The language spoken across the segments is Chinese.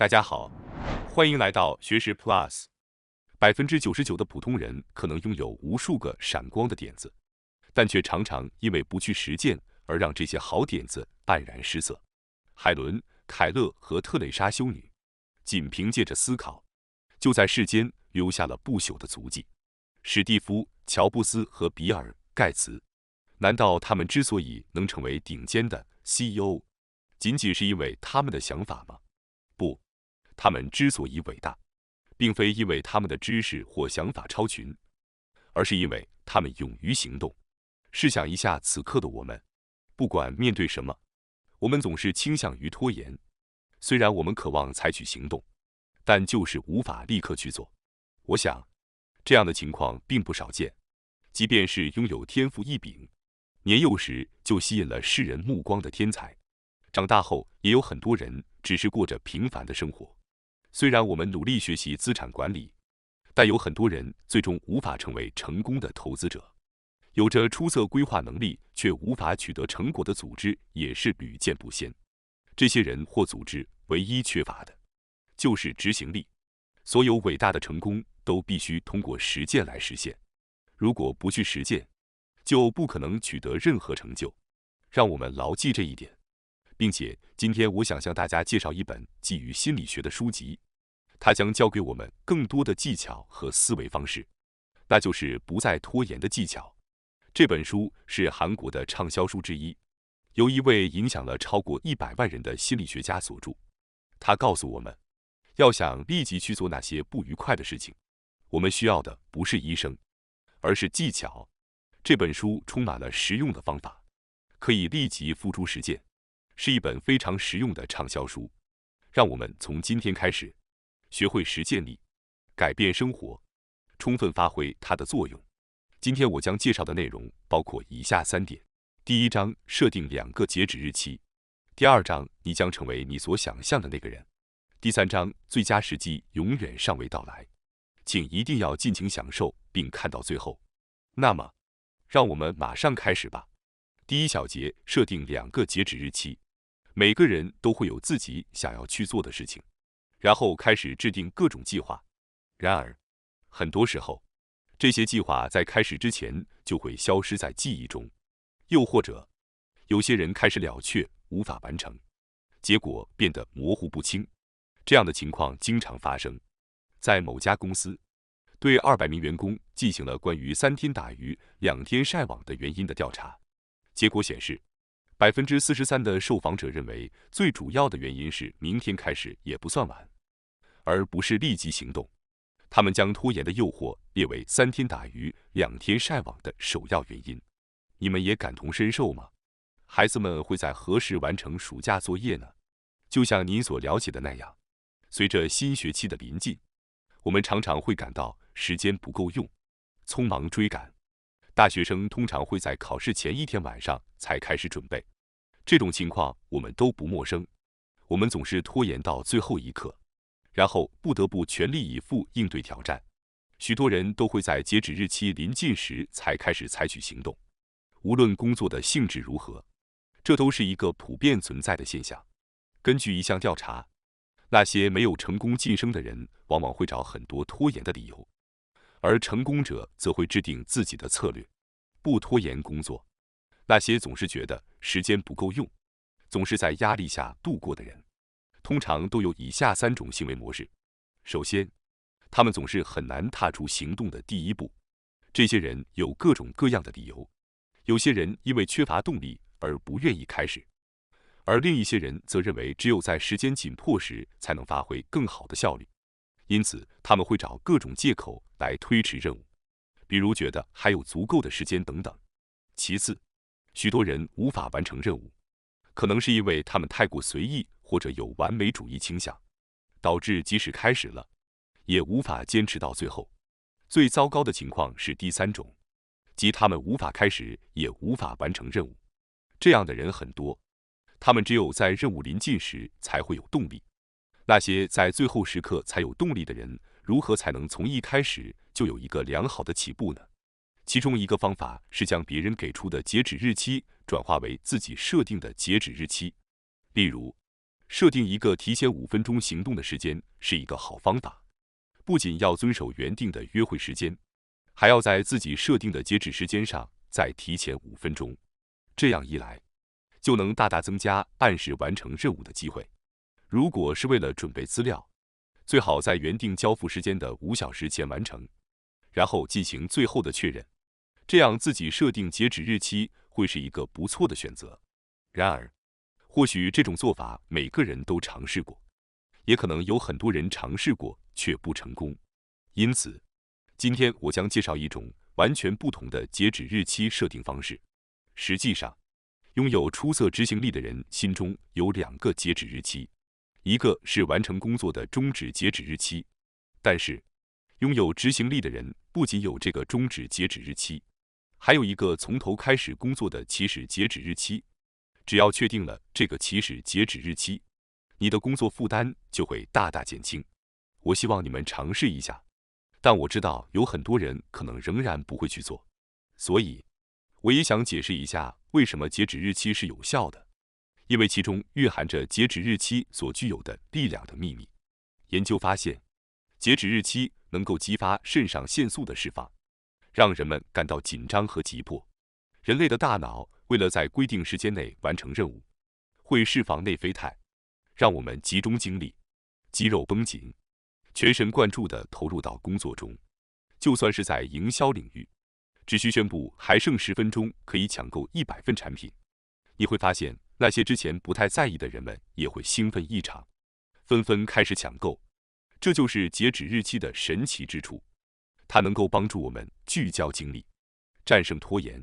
大家好，欢迎来到学识 Plus。99%的普通人可能拥有无数个闪光的点子，但却常常因为不去实践而让这些好点子黯然失色。海伦、凯勒和特蕾莎修女，仅凭借着思考，就在世间留下了不朽的足迹。史蒂夫·乔布斯和比尔·盖茨，难道他们之所以能成为顶尖的 CEO， 仅仅是因为他们的想法吗？不，他们之所以伟大，并非因为他们的知识或想法超群，而是因为他们勇于行动。试想一下此刻的我们，不管面对什么，我们总是倾向于拖延。虽然我们渴望采取行动，但就是无法立刻去做。我想，这样的情况并不少见。即便是拥有天赋异禀，年幼时就吸引了世人目光的天才，长大后也有很多人只是过着平凡的生活。虽然我们努力学习资产管理，但有很多人最终无法成为成功的投资者。有着出色规划能力却无法取得成果的组织也是屡见不鲜。这些人或组织唯一缺乏的就是执行力。所有伟大的成功都必须通过实践来实现。如果不去实践，就不可能取得任何成就。让我们牢记这一点。并且，今天我想向大家介绍一本基于心理学的书籍，它将教给我们更多的技巧和思维方式，那就是不再拖延的技巧。这本书是韩国的畅销书之一，由一位影响了超过100万人的心理学家所著。他告诉我们，要想立即去做那些不愉快的事情，我们需要的不是医生，而是技巧。这本书充满了实用的方法，可以立即付诸实践，是一本非常实用的畅销书。让我们从今天开始，学会实践力，改变生活，充分发挥它的作用。今天我将介绍的内容包括以下3点：第1章，设定2个截止日期；第2章，你将成为你所想象的那个人；第3章，最佳时机永远尚未到来，请一定要尽情享受并看到最后。那么，让我们马上开始吧。第1小节，设定2个截止日期。每个人都会有自己想要去做的事情，然后开始制定各种计划。然而，很多时候，这些计划在开始之前就会消失在记忆中，又或者，有些人开始了却无法完成，结果变得模糊不清。这样的情况经常发生。在某家公司，对200名员工进行了关于3天打鱼、2天晒网的原因的调查，结果显示，43%的受访者认为最主要的原因是明天开始也不算晚，而不是立即行动。他们将拖延的诱惑列为3天打鱼、2天晒网的首要原因。你们也感同身受吗？孩子们会在何时完成暑假作业呢？就像您所了解的那样，随着新学期的临近，我们常常会感到时间不够用，匆忙追赶。大学生通常会在考试前1天晚上才开始准备，这种情况我们都不陌生。我们总是拖延到最后一刻，然后不得不全力以赴应对挑战。许多人都会在截止日期临近时才开始采取行动，无论工作的性质如何，这都是一个普遍存在的现象。根据一项调查，那些没有成功晋升的人往往会找很多拖延的理由，而成功者则会制定自己的策略，不拖延工作。那些总是觉得时间不够用，总是在压力下度过的人，通常都有以下3种行为模式。首先，他们总是很难踏出行动的第一步。这些人有各种各样的理由，有些人因为缺乏动力而不愿意开始，而另一些人则认为只有在时间紧迫时才能发挥更好的效率，因此他们会找各种借口来推迟任务，比如觉得还有足够的时间等等。其次，许多人无法完成任务，可能是因为他们太过随意或者有完美主义倾向，导致即使开始了，也无法坚持到最后。最糟糕的情况是第3种，即他们无法开始也无法完成任务。这样的人很多，他们只有在任务临近时才会有动力。那些在最后时刻才有动力的人，如何才能从一开始就有一个良好的起步呢？其中一个方法是将别人给出的截止日期转化为自己设定的截止日期。例如，设定一个提前5分钟行动的时间是一个好方法，不仅要遵守原定的约会时间，还要在自己设定的截止时间上再提前5分钟。这样一来，就能大大增加按时完成任务的机会。如果是为了准备资料，最好在原定交付时间的5小时前完成，然后进行最后的确认。这样自己设定截止日期会是一个不错的选择。然而，或许这种做法每个人都尝试过，也可能有很多人尝试过却不成功。因此，今天我将介绍一种完全不同的截止日期设定方式。实际上，拥有出色执行力的人心中有2个截止日期，一个是完成工作的终止截止日期。但是，拥有执行力的人不仅有这个终止截止日期，还有一个从头开始工作的起始截止日期。只要确定了这个起始截止日期，你的工作负担就会大大减轻。我希望你们尝试一下，但我知道有很多人可能仍然不会去做，所以我也想解释一下为什么截止日期是有效的，因为其中蕴含着截止日期所具有的力量的秘密。研究发现，截止日期能够激发肾上腺素的释放，让人们感到紧张和急迫。人类的大脑为了在规定时间内完成任务，会释放内啡肽，让我们集中精力，肌肉绷紧，全神贯注地投入到工作中。就算是在营销领域，只需宣布还剩10分钟可以抢购100份产品，你会发现那些之前不太在意的人们也会兴奋异常，纷纷开始抢购。这就是截止日期的神奇之处，它能够帮助我们聚焦精力，战胜拖延，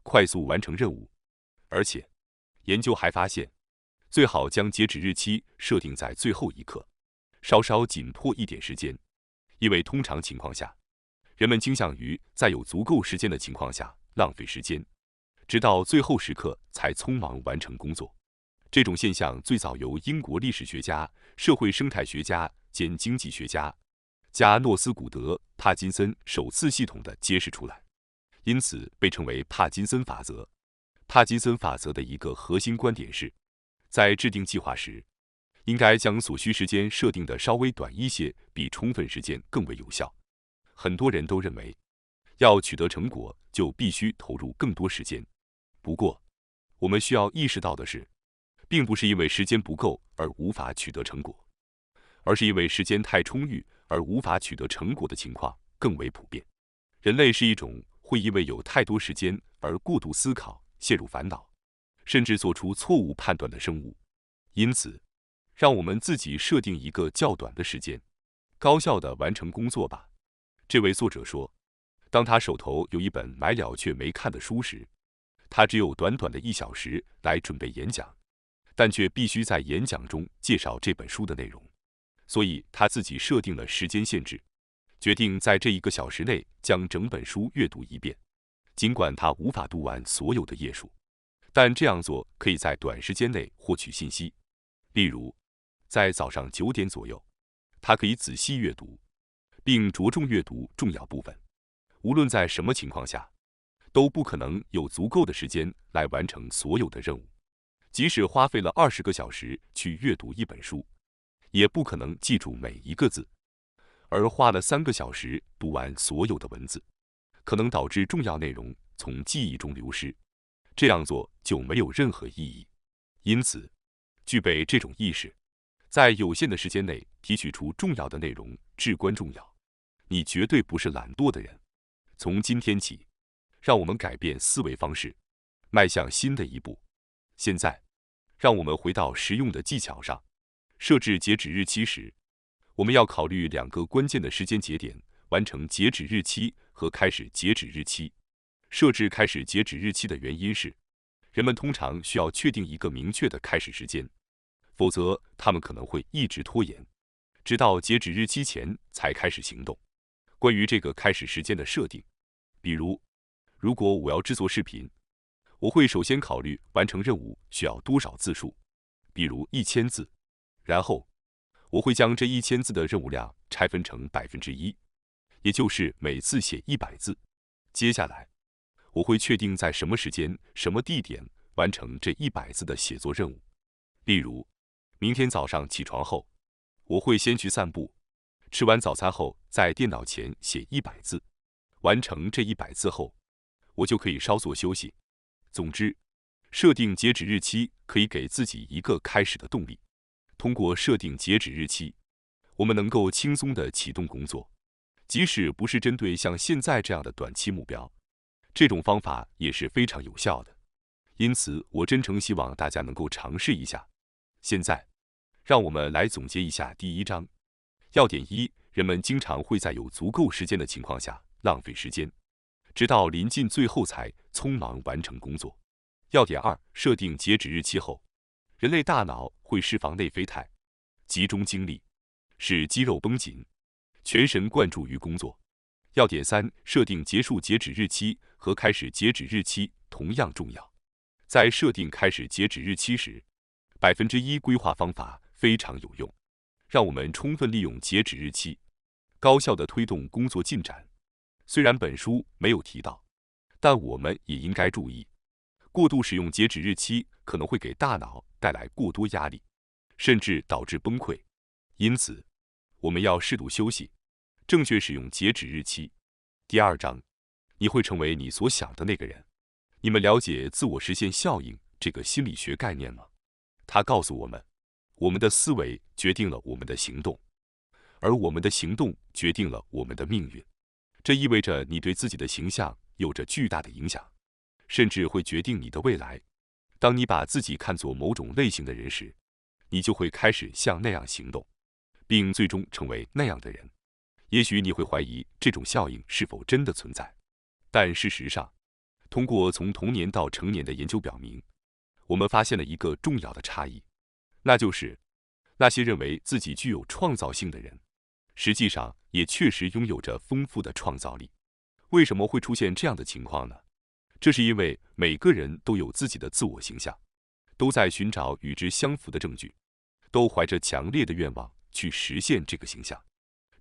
快速完成任务。而且，研究还发现，最好将截止日期设定在最后一刻，稍稍紧迫一点时间，因为通常情况下，人们倾向于在有足够时间的情况下浪费时间，直到最后时刻才匆忙完成工作。这种现象最早由英国历史学家、社会生态学家兼经济学家加诺斯古德·帕金森首次系统地揭示出来，因此被称为帕金森法则。帕金森法则的一个核心观点是，在制定计划时，应该将所需时间设定的稍微短一些，比充分时间更为有效。很多人都认为，要取得成果就必须投入更多时间。不过，我们需要意识到的是，并不是因为时间不够而无法取得成果，而是因为时间太充裕而无法取得成果的情况更为普遍。人类是一种会因为有太多时间而过度思考，陷入烦恼，甚至做出错误判断的生物。因此，让我们自己设定一个较短的时间，高效地完成工作吧。这位作者说，当他手头有一本买了却没看的书时，他只有短短的1小时来准备演讲，但却必须在演讲中介绍这本书的内容，所以他自己设定了时间限制，决定在这1个小时内将整本书阅读一遍。尽管他无法读完所有的页数，但这样做可以在短时间内获取信息。例如，在早上9点左右，他可以仔细阅读，并着重阅读重要部分。无论在什么情况下，都不可能有足够的时间来完成所有的任务。即使花费了20个小时去阅读一本书，也不可能记住每一个字。而花了3个小时读完所有的文字，可能导致重要内容从记忆中流失。这样做就没有任何意义。因此，具备这种意识，在有限的时间内提取出重要的内容至关重要。你绝对不是懒惰的人。从今天起，让我们改变思维方式，迈向新的一步。现在，让我们回到实用的技巧上。设置截止日期时，我们要考虑2个关键的时间节点：完成截止日期和开始截止日期。设置开始截止日期的原因是，人们通常需要确定一个明确的开始时间，否则他们可能会一直拖延，直到截止日期前才开始行动。关于这个开始时间的设定，比如，如果我要制作视频，我会首先考虑完成任务需要多少字数，比如1000字，然后我会将这1000字的任务量拆分成1%，也就是每次写100字。接下来，我会确定在什么时间、什么地点完成这100字的写作任务。例如，明天早上起床后，我会先去散步，吃完早餐后在电脑前写100字，完成这100字后，我就可以稍作休息。总之，设定截止日期可以给自己一个开始的动力。通过设定截止日期，我们能够轻松地启动工作，即使不是针对像现在这样的短期目标，这种方法也是非常有效的。因此，我真诚希望大家能够尝试一下。现在，让我们来总结一下第1章。要点1：人们经常会在有足够时间的情况下浪费时间，直到临近最后才匆忙完成工作。要点2：设定截止日期后，人类大脑会释放内啡肽，集中精力，使肌肉绷紧，全神贯注于工作。要点3：设定结束截止日期和开始截止日期同样重要。在设定开始截止日期时，1%规划方法非常有用，让我们充分利用截止日期，高效地推动工作进展。虽然本书没有提到，但我们也应该注意，过度使用截止日期可能会给大脑带来过多压力，甚至导致崩溃。因此，我们要适度休息，正确使用截止日期。第2章，你会成为你所想的那个人。你们了解自我实现效应这个心理学概念吗？它告诉我们，我们的思维决定了我们的行动，而我们的行动决定了我们的命运。这意味着你对自己的形象有着巨大的影响，甚至会决定你的未来。当你把自己看作某种类型的人时，你就会开始像那样行动，并最终成为那样的人。也许你会怀疑这种效应是否真的存在，但事实上，通过从童年到成年的研究表明，我们发现了一个重要的差异，那就是那些认为自己具有创造性的人，实际上也确实拥有着丰富的创造力。为什么会出现这样的情况呢？这是因为每个人都有自己的自我形象，都在寻找与之相符的证据，都怀着强烈的愿望去实现这个形象。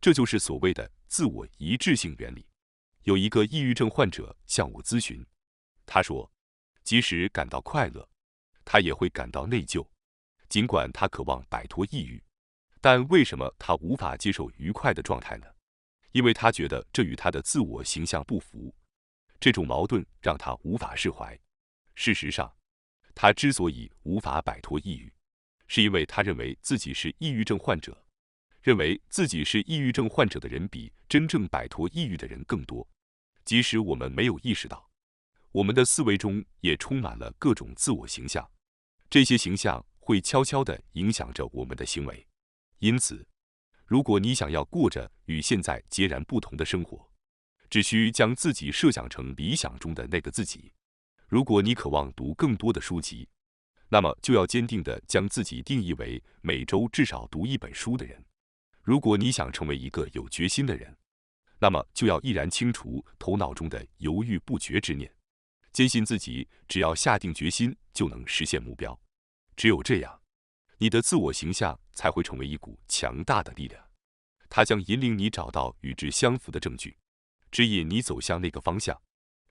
这就是所谓的自我一致性原理。有一个抑郁症患者向我咨询，他说，即使感到快乐，他也会感到内疚。尽管他渴望摆脱抑郁，但为什么他无法接受愉快的状态呢？因为他觉得这与他的自我形象不符。这种矛盾让他无法释怀。事实上，他之所以无法摆脱抑郁，是因为他认为自己是抑郁症患者。认为自己是抑郁症患者的人比真正摆脱抑郁的人更多。即使我们没有意识到，我们的思维中也充满了各种自我形象，这些形象会悄悄地影响着我们的行为。因此，如果你想要过着与现在截然不同的生活，只需将自己设想成理想中的那个自己。如果你渴望读更多的书籍，那么就要坚定地将自己定义为每周至少读1本书的人。如果你想成为一个有决心的人，那么就要毅然清除头脑中的犹豫不决之念，坚信自己只要下定决心就能实现目标。只有这样，你的自我形象才会成为一股强大的力量，它将引领你找到与之相符的证据，指引你走向那个方向。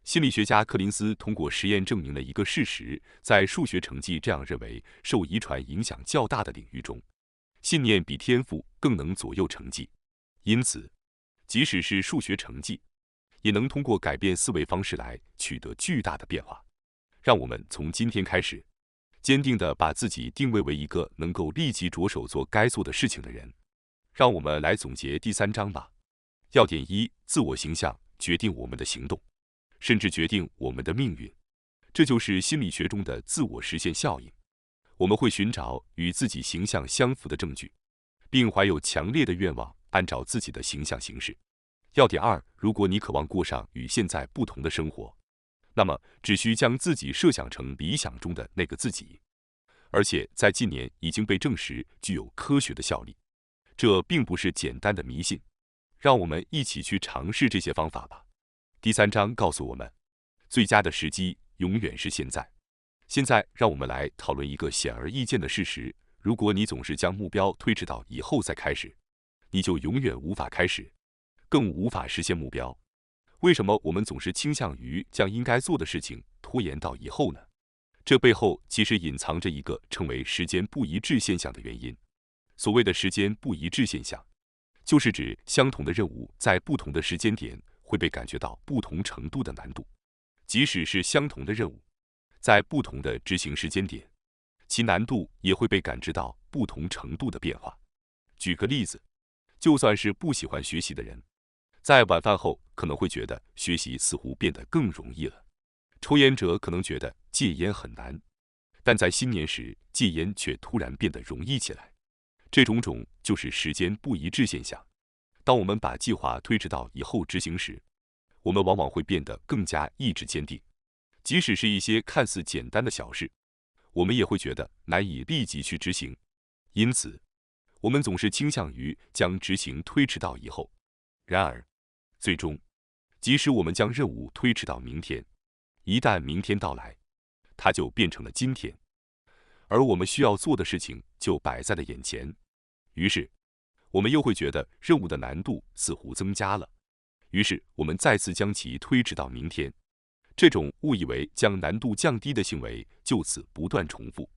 心理学家柯林斯通过实验证明了一个事实，在数学成绩这样认为受遗传影响较大的领域中，信念比天赋更能左右成绩。因此，即使是数学成绩，也能通过改变思维方式来取得巨大的变化。让我们从今天开始，坚定地把自己定位为一个能够立即着手做该做的事情的人。让我们来总结第3章吧。要点1：自我形象决定我们的行动，甚至决定我们的命运。这就是心理学中的自我实现效应。我们会寻找与自己形象相符的证据，并怀有强烈的愿望按照自己的形象行事。要点2：如果你渴望过上与现在不同的生活，那么只需将自己设想成理想中的那个自己。而且在近年已经被证实具有科学的效力。这并不是简单的迷信。让我们一起去尝试这些方法吧。第3章告诉我们，最佳的时机永远是现在。现在，让我们来讨论一个显而易见的事实：如果你总是将目标推迟到以后再开始，你就永远无法开始，更无法实现目标。为什么我们总是倾向于将应该做的事情拖延到以后呢？这背后其实隐藏着一个称为时间不一致现象的原因。所谓的时间不一致现象，就是指相同的任务在不同的时间点会被感觉到不同程度的难度，即使是相同的任务，在不同的执行时间点，其难度也会被感知到不同程度的变化。举个例子，就算是不喜欢学习的人，在晚饭后可能会觉得学习似乎变得更容易了。抽烟者可能觉得戒烟很难，但在新年时戒烟却突然变得容易起来。这种就是时间不一致现象。当我们把计划推迟到以后执行时，我们往往会变得更加意志坚定，即使是一些看似简单的小事，我们也会觉得难以立即去执行。因此，我们总是倾向于将执行推迟到以后。然而，最终，即使我们将任务推迟到明天，一旦明天到来，它就变成了今天，而我们需要做的事情就摆在了眼前。于是，我们又会觉得任务的难度似乎增加了，于是我们再次将其推迟到明天。这种误以为将难度降低的行为就此不断重复，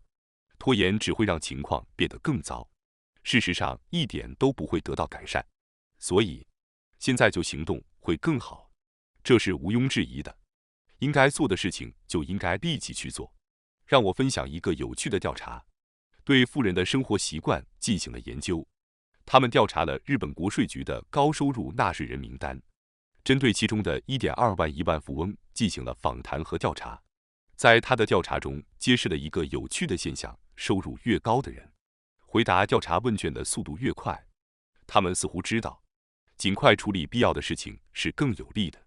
拖延只会让情况变得更糟，事实上一点都不会得到改善。所以，现在就行动会更好，这是毋庸置疑的。应该做的事情就应该立即去做。让我分享一个有趣的调查，对富人的生活习惯进行了研究。他们调查了日本国税局的高收入纳税人名单，针对其中的1.2万富翁进行了访谈和调查。在他的调查中，揭示了一个有趣的现象：收入越高的人，回答调查问卷的速度越快。他们似乎知道，尽快处理必要的事情是更有利的，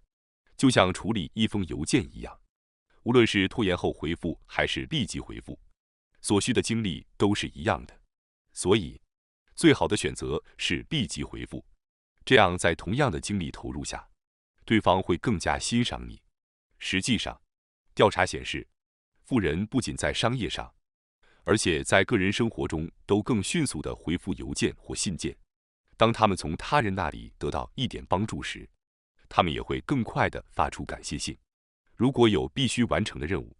就像处理一封邮件一样，无论是拖延后回复还是立即回复，所需的精力都是一样的。所以，最好的选择是立即回复，这样在同样的精力投入下，对方会更加欣赏你。实际上，调查显示，富人不仅在商业上，而且在个人生活中都更迅速地回复邮件或信件。当他们从他人那里得到一点帮助时，他们也会更快地发出感谢信。如果有必须完成的任务，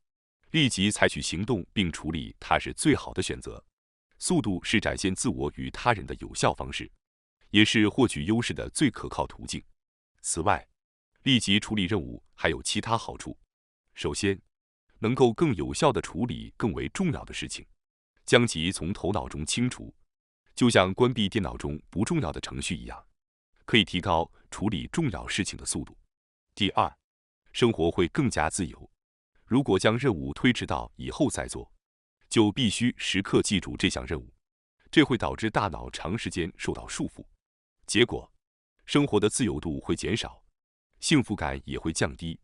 立即采取行动并处理它是最好的选择。速度是展现自我与他人的有效方式，也是获取优势的最可靠途径。此外，立即处理任务还有其他好处。首先，能够更有效地处理更为重要的事情，将其从头脑中清除，就像关闭电脑中不重要的程序一样，可以提高处理重要事情的速度。第二，生活会更加自由。如果将任务推迟到以后再做，就必须时刻记住这项任务，这会导致大脑长时间受到束缚，结果，生活的自由度会减少，幸福感也会降低。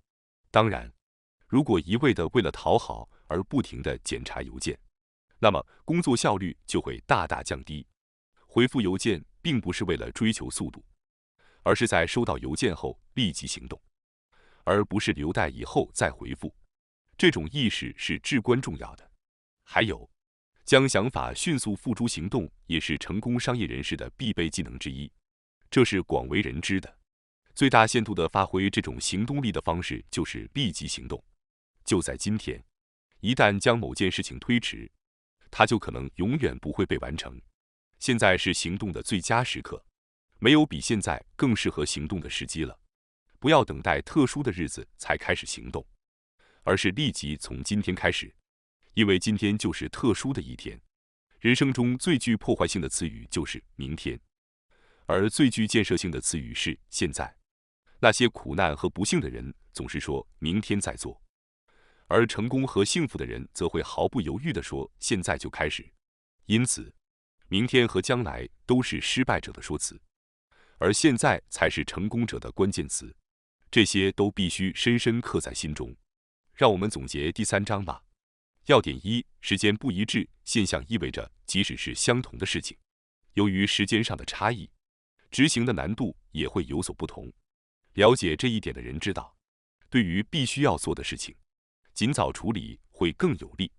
当然，如果一味地为了讨好而不停地检查邮件，那么工作效率就会大大降低。回复邮件并不是为了追求速度，而是在收到邮件后立即行动，而不是留待以后再回复。这种意识是至关重要的。还有，将想法迅速付诸行动也是成功商业人士的必备技能之一，这是广为人知的。最大限度地发挥这种行动力的方式就是立即行动。就在今天，一旦将某件事情推迟，它就可能永远不会被完成。现在是行动的最佳时刻，没有比现在更适合行动的时机了。不要等待特殊的日子才开始行动，而是立即从今天开始，因为今天就是特殊的一天。人生中最具破坏性的词语就是明天，而最具建设性的词语是现在。那些苦难和不幸的人总是说明天再做，而成功和幸福的人则会毫不犹豫地说现在就开始。因此，明天和将来都是失败者的说辞，而现在才是成功者的关键词。这些都必须深深刻在心中。让我们总结第3章吧。要点1：时间不一致现象意味着，即使是相同的事情，由于时间上的差异，执行的难度也会有所不同。了解这一点的人知道，对于必须要做的事情，尽早处理会更有利。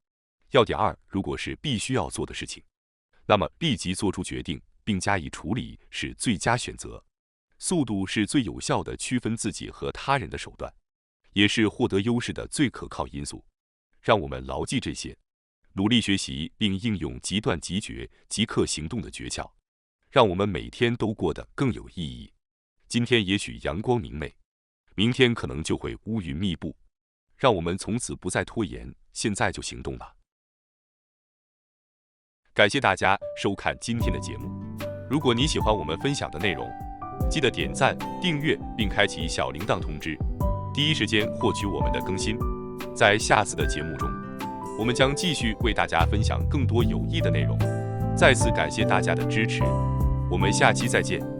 要点2：如果是必须要做的事情，那么立即做出决定并加以处理是最佳选择。速度是最有效的区分自己和他人的手段，也是获得优势的最可靠因素。让我们牢记这些，努力学习并应用即断即决、即刻行动的诀窍，让我们每天都过得更有意义。今天也许阳光明媚，明天可能就会乌云密布，让我们从此不再拖延，现在就行动吧。感谢大家收看今天的节目。如果你喜欢我们分享的内容，记得点赞、订阅并开启小铃铛通知，第一时间获取我们的更新。在下次的节目中，我们将继续为大家分享更多有益的内容。再次感谢大家的支持，我们下期再见。